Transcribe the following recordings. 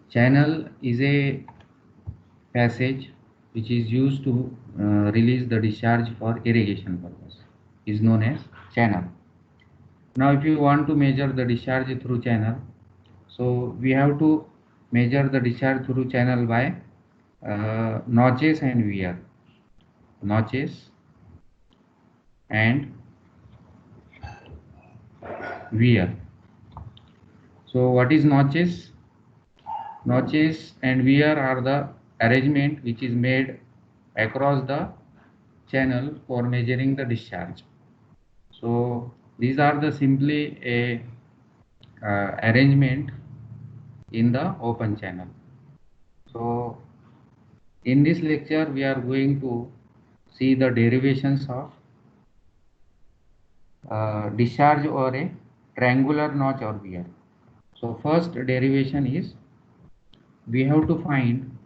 Channel is a passage which is used to release the discharge for irrigation purpose, is known as channel. Now if you want to measure the discharge through channel, so we have to measure the discharge through channel by notches and wear. Notches and wear. So what is notches? Notches and wear are the arrangement which is made across the channel for measuring the discharge. So these are the simply a arrangement in the open channel. So in this lecture we are going to see the derivations of discharge or a triangular notch or wear. So first derivation is we have to find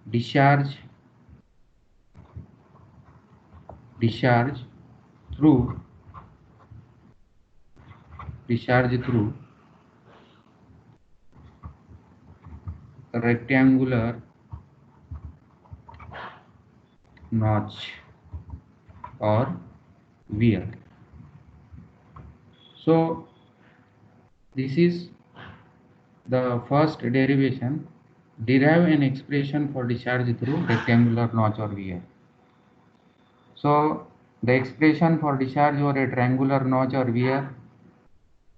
discharge through rectangular notch or wear. So this is the first derivation. Derive an expression for discharge through rectangular notch or wear. So the expression for discharge or a triangular notch or wear,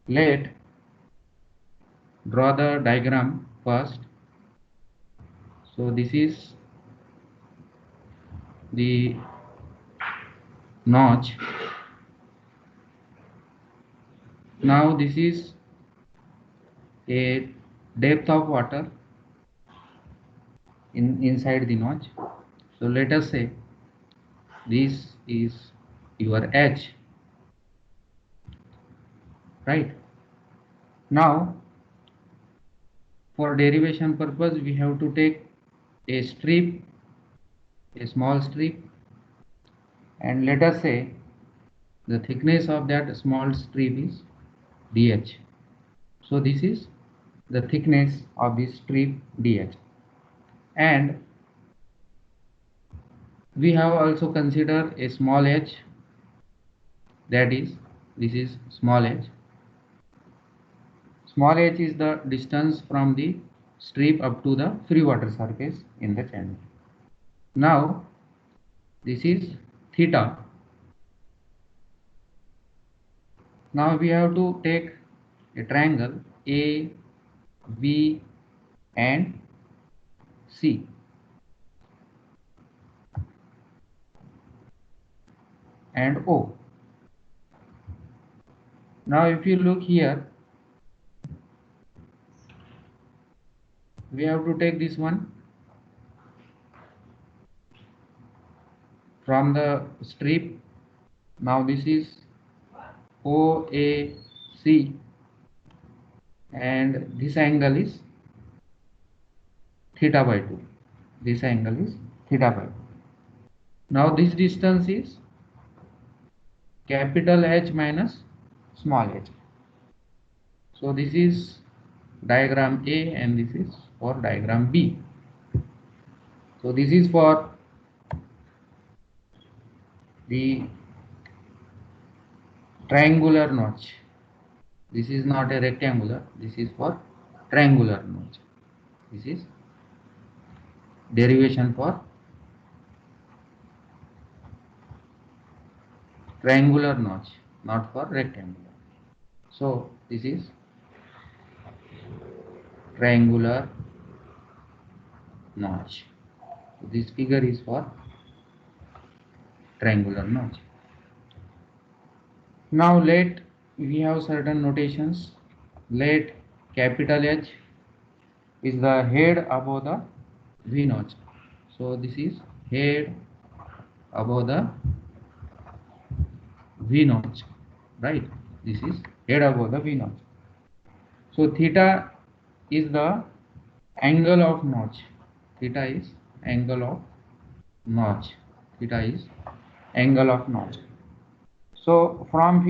let draw the diagram first. So this is the notch. Now this is a depth of water inside the notch. So let us say this is your H, right? Now for derivation purpose we have to take a strip, a small strip, and let us say the thickness of that small strip is dh. So this is the thickness of this strip dh, and we have also considered a small h, that is this is small h. Small h is the distance from the strip up to the free water surface in the channel. Now this is theta. Now we have to take a triangle A, B and C. And O. Now if you look here, we have to take this one from the strip. Now this is OAC, and this angle is theta by 2. This angle is theta by 2. Now this distance is capital H minus small h. So this is diagram A and this is for diagram B. So this is for the triangular notch. This is not a rectangular, this is for triangular notch. This is derivation for triangular notch, not for rectangular. So this is triangular notch. This figure is for triangular notch. Now let we have certain notations. Let capital H is the head above the V notch. So this is head above the V notch, right? This is head above the V notch. So theta is the angle of notch. Theta is angle of notch. Theta is angle of notch. So from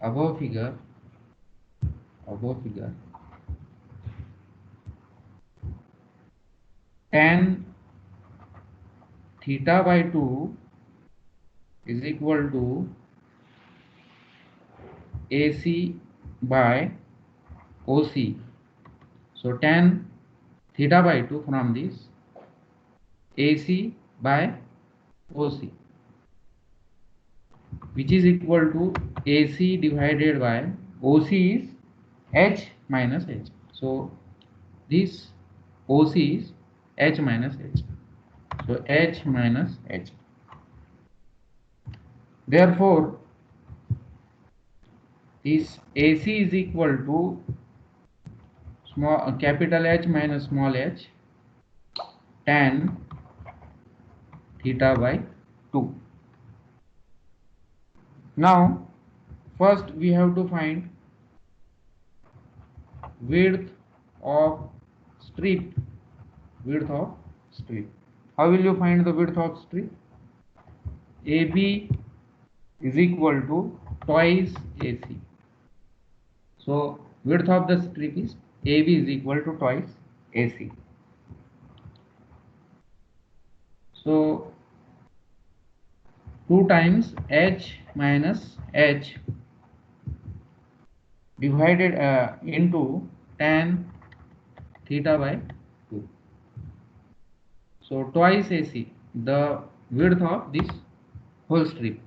above figure, above figure, tan theta by 2 is equal to AC by OC. So tan theta by 2 from this AC by OC, which is equal to AC divided by OC is H minus H. So this OC is H minus H. So H minus H. Therefore, this AC is equal to capital H minus small h tan theta by 2. Now, first we have to find width of strip. Width of strip. How will you find the width of strip? AB is equal to twice AC. So width of the strip is AB is equal to twice AC. So 2 times H minus H divided into tan theta by 2. So twice AC, the width of this whole strip.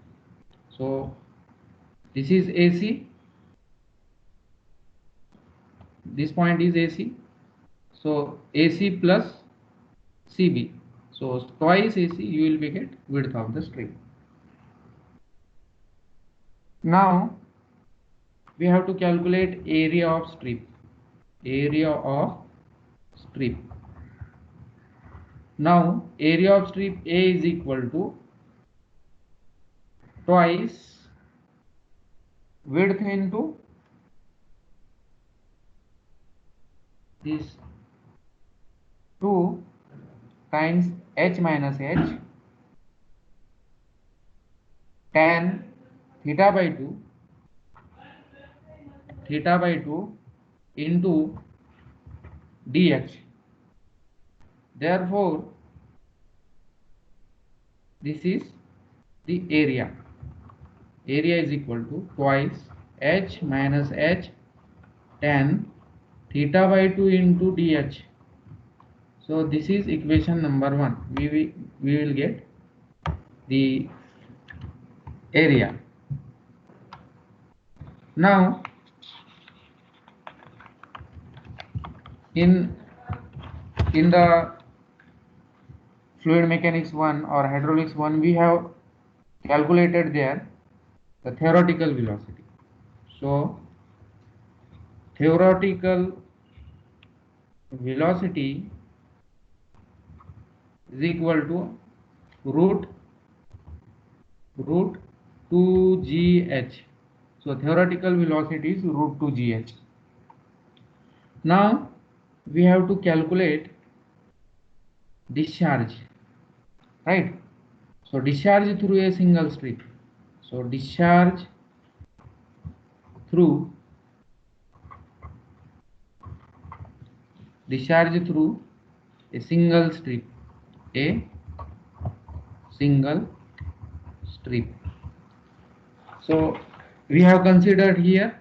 So this is AC, this point is AC. So AC plus CB. So twice AC you will be get width of the strip. Now we have to calculate area of strip. Area of strip. Now area of strip A is equal to twice width into this 2 times H minus H tan theta by 2 into dH. Therefore, this is the area. Area is equal to twice H minus H tan theta by 2 into dH. So this is equation number 1. We will get the area. Now in the fluid mechanics 1 or hydraulics 1, we have calculated there the theoretical velocity. So theoretical velocity is equal to root 2gh. So theoretical velocity is root 2gh. Now we have to calculate discharge, right? So discharge through a single strip. So discharge through a single strip. So we have considered here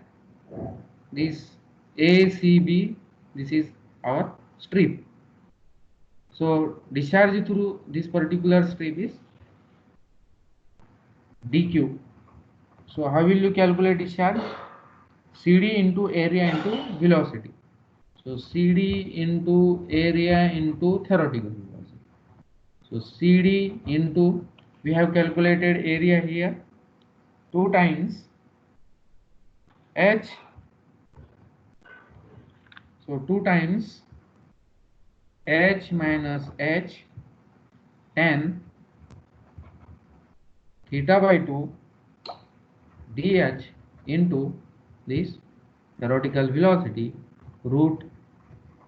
this ACB, this is our strip. So discharge through this particular strip is dq. So how will you calculate discharge? CD into area into velocity. So CD into area into theoretical velocity. So CD into, we have calculated area here, 2 times H. So 2 times H minus H tan theta by 2 dH into this theoretical velocity root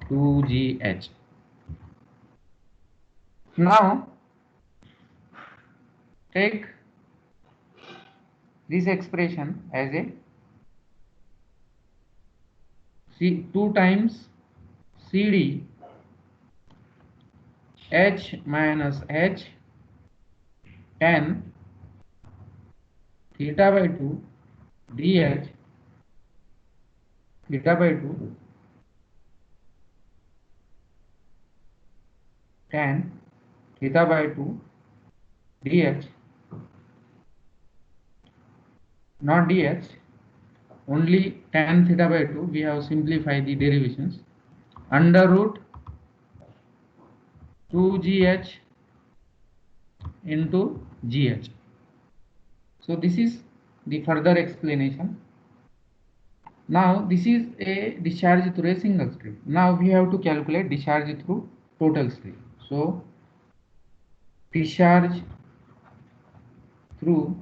2gh. Now take this expression as a 2 times CD H minus H tan theta by 2 dH theta by 2 tan theta by 2 dH, not dH, only tan theta by 2. We have simplified the derivations. Under root 2gh into gh. So this is the further explanation. Now this is a discharge through a single stream. Now we have to calculate discharge through total stream. So discharge through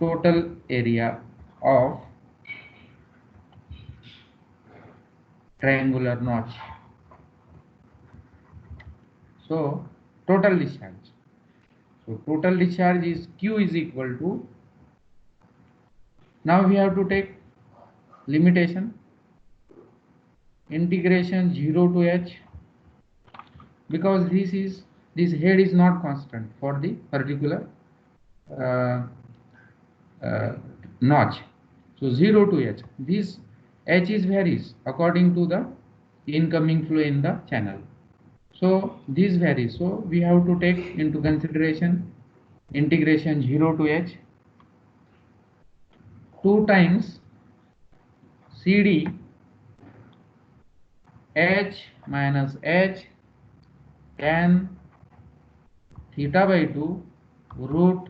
total area of triangular notch. So total discharge. So total discharge is Q is equal to, now we have to take limitation, integration 0 to h, because this head is not constant for the particular notch. So 0 to h, this h is varies according to the incoming flow in the channel. So this varies. So we have to take into consideration integration 0 to h 2 times CD H minus H tan theta by 2 root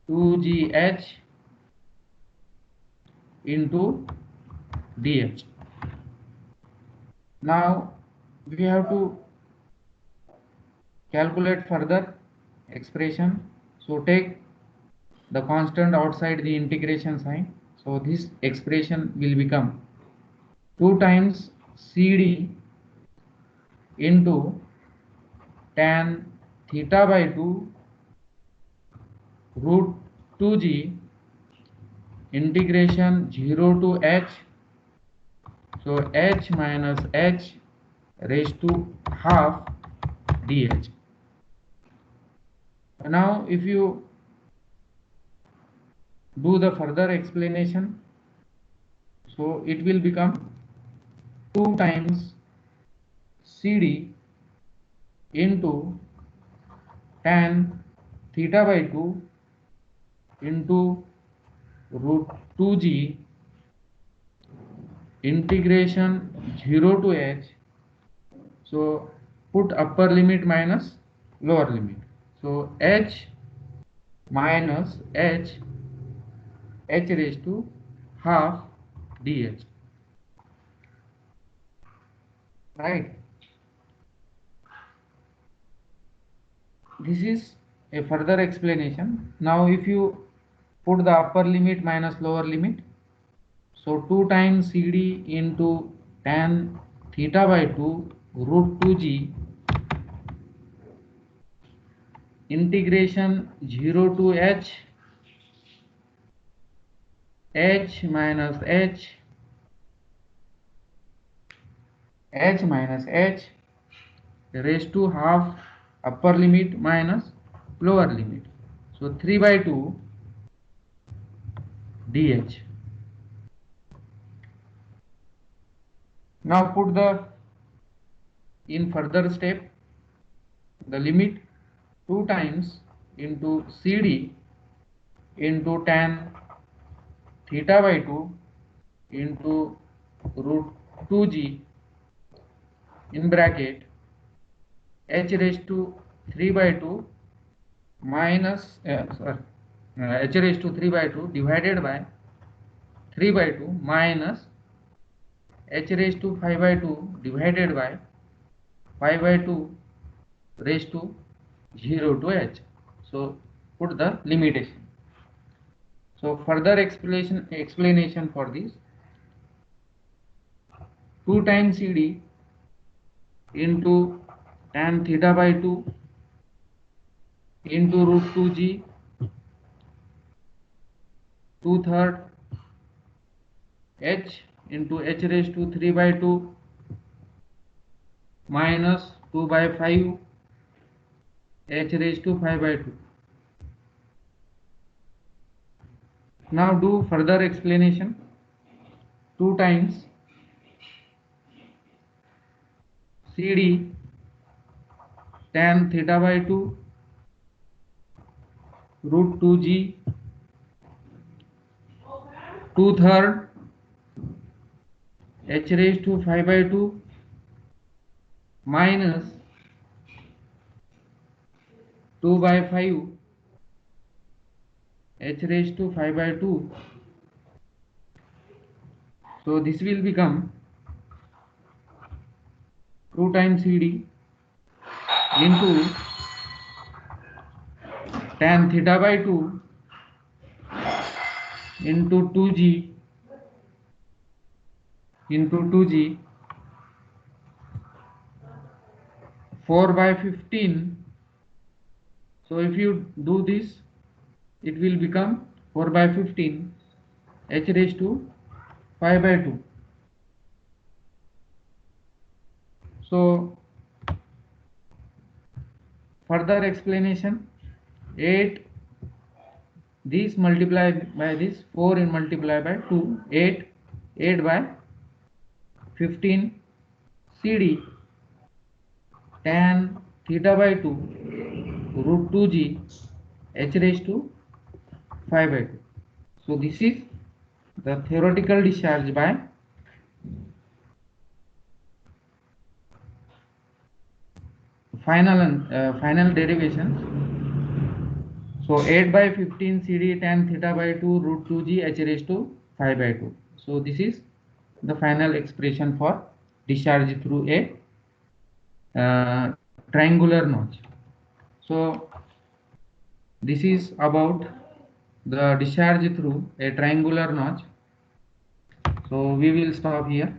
2gh into dh. Now we have to calculate further expression. So take the constant outside the integration sign. So this expression will become 2 times CD into tan theta by 2 root 2g integration 0 to h. So h minus h raised to half dh. Now if you do the further explanation, so it will become 2 times CD into tan theta by 2 into root 2g integration 0 to h. So put upper limit minus lower limit. So h minus h raised to half dh. Right. This is a further explanation. Now if you put the upper limit minus lower limit, so 2 times CD into tan theta by 2 root 2g integration 0 to h minus h minus h raised to half upper limit minus lower limit. So 3 by 2 dh. Now put the in further step the limit 2 times into CD into tan theta by 2 into root 2g in bracket h raised to 3 by 2 minus h raised to 3 by 2 divided by 3 by 2 minus h raised to 5 by 2 divided by 5 by 2 raised to 0 to h. So put the limitation. So further explanation for this, 2 times CD into tan theta by 2 into root 2g 2/3 h into h raised to 3 by 2 minus 2 by 5 h raised to 5 by 2. Now do further explanation. 2 times CD tan theta by 2 root 2g 2/3 h raised to 5 by 2 minus 2 by 5 h raised to 5 by 2. So this will become 2 times CD into tan theta by 2 into 2g into 2g 4 by 15. So if you do this, it will become 4 by 15 h raised to 5 by 2. So further explanation, 8 this multiplied by this 4 in multiplied by 2 8 by 15 CD tan theta by 2 root 2g h raised to 5 by 2. So this is the theoretical discharge by final derivations. So 8 by 15 CD tan theta by 2 root 2g h raised to 5 by 2. So this is the final expression for discharge through a triangular notch. So this is about the discharge through a triangular notch. So we will stop here.